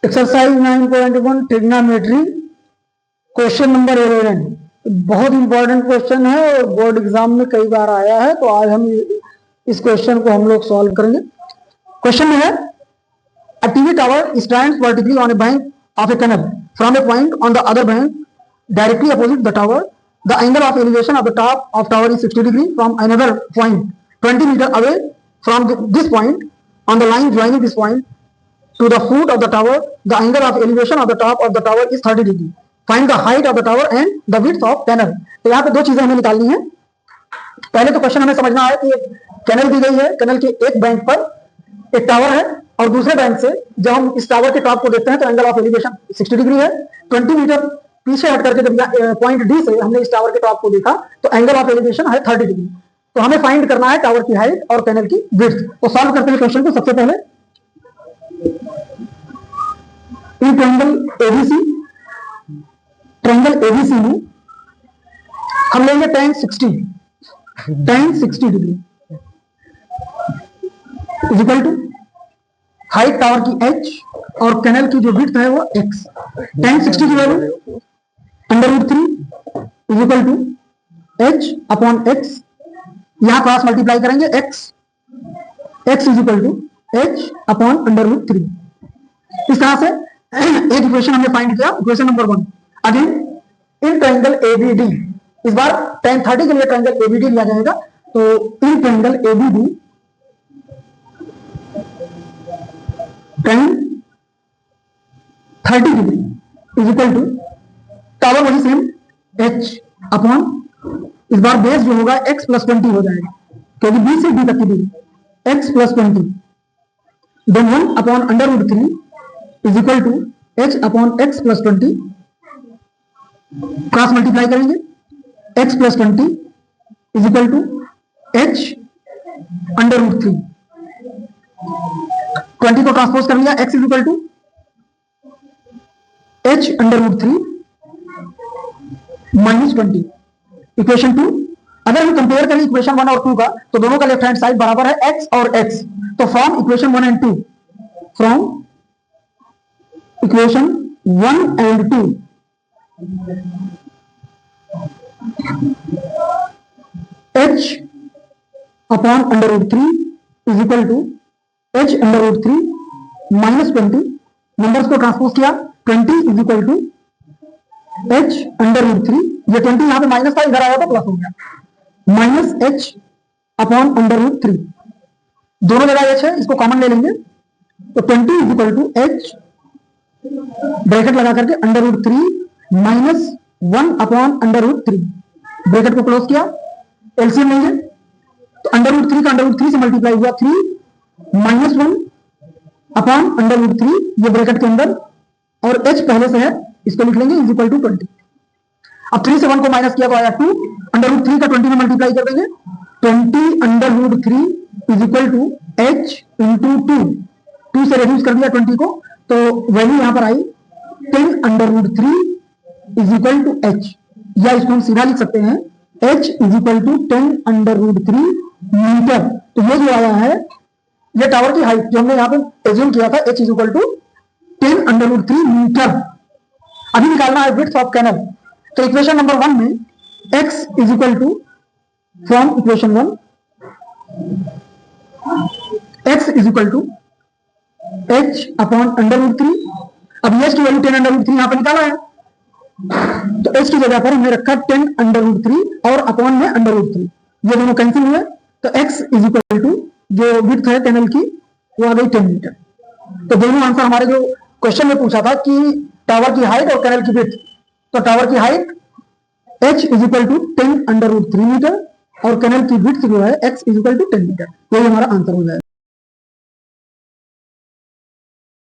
Exercise 9.1 trigonometry question number 11 बहुत important question है और बोर्ड एग्जाम में कई बार आया है, तो आज हम इस क्वेश्चन को हम लोग सॉल्व करेंगे। क्वेश्चन में है a TV tower stands vertically on a bank of a canal from a point on the other bank directly opposite the tower. The angle of elevation of the top of tower is 60 degree from another point 20 meter away from this point on the line joining this point to the foot of the tower. The angle of elevation of the top of the tower is 30 degree. Find the height of the tower and the width of canal. तो यहाँ पे दो चीजें हमें निकालनी है। पहले तो क्वेश्चन हमें समझना है कि कैनल दी गई है, कैनल के एक बैंक पर एक टावर है और दूसरे बैंक से जब हम इस टावर के टॉप को देखते हैं तो एंगल ऑफ एलिवेशन 60 डिग्री है। 20 मीटर पीछे हट करके जब पॉइंट डी से हमने इस टावर के टॉप को देखा तो एंगल ऑफ एलिवेशन है 30 डिग्री। तो हमें फाइंड करना है टावर की हाइट और कैनल की विड्थ। तो सॉल्व करते हैं क्वेश्चन को। सबसे पहले इन ट्रायंगल एबीसी में हम लेंगे tan 60 degree is equal to height tower की h और कैनल की जो विड्थ है वो x। tan 60 की value √3 is equal to h upon x। यहां क्रॉस मल्टीप्लाई करेंगे x is equal to h upon √3। इस तरह से एक इक्वेशन हमने फाइंड किया, equation number 1। Again in triangle ABD, इस बार tan 30 के लिए ट्रायंगल एबीडी लिया जाएगा। तो in triangle ABD tan 30 degree is equal to tower वही सेम h अपॉन इस बार बेस जो होगा x प्लस 20 हो जाएगा क्योंकि b से d तक की दूरी x plus 20 then 1 upon √3 is equal to h upon x plus 20। Cross multiply करेंगे x plus 20 is equal to h √3। 20 को ट्रांसपोज कर लिया, x is equal to h √3 minus 20। Equation 2 अगर हम कंपेयर करें इक्वेशन 1 और 2 का तो दोनों का लेफ्ट हैंड साइड बराबर है x और x। तो from equation 1 and 2 h upon √3 is equal to h √3 minus 20। Numbers को ट्रांसपोज किया 20 इज इक्वल टू h √3। ये 20 यहां पे माइनस था, इधर आया तो प्लस हो गया, माइनस h अपॉन √3। दोनों जगह h है, इसको कॉमन ले लेंगे तो 20 is equal to h bracket लगा करके √3 माइनस 1 अपॉन √3। ब्रैकेट को क्लोज किया, एलसीएम लेंगे तो √3 का √3 से मल्टीप्लाई हुआ 3 माइनस 1 अपॉन √3 ये ब्रैकेट के अंदर और h पहले से है, इसको लिख लेंगे इज इक्वल टू 20। अब 3 से 1 को माइनस किया तो आया 2, √3 का 20 में मल्टीप्लाई कर देंगे 20 √3 is equal to h into 2 से रिड्यूस कर दिया 20 को तो वैल्यू यहां पर आई 10 √3 इज इक्वल टू h। या इसको हम सीधा लिख सकते हैं h is equal to 10 √3 metre. तो ये जो आया है ये टावर की हाइट जो हमने यहां पे एज्यूम किया था h is equal to 10 √3 metre. अभी निकालना है विड्थ ऑफ कैनल। तो इक्वेशन नंबर 1 में x is equal to from equation 1 x is equal to h upon √3। अब h की वैल्यू 10 √3 यहां पर निकाला है तो h की जगह पर हमने रखा 10 √3 और अपॉन में √3। ये दोनों कैंसिल हुए तो x इज इक्वल टू जो विड्थ है कैनल की वो आ गई 10 मीटर। तो दोनों आंसर हमारे जो क्वेश्चन में पूछा था कि टावर की हाइट और कैनल की विड्थ, तो टावर की height h is equal to 10 √3 metre और कैनल की विड्थ जो है x is equal to 10 metre. यही हमारा आंसर हो जाएगा।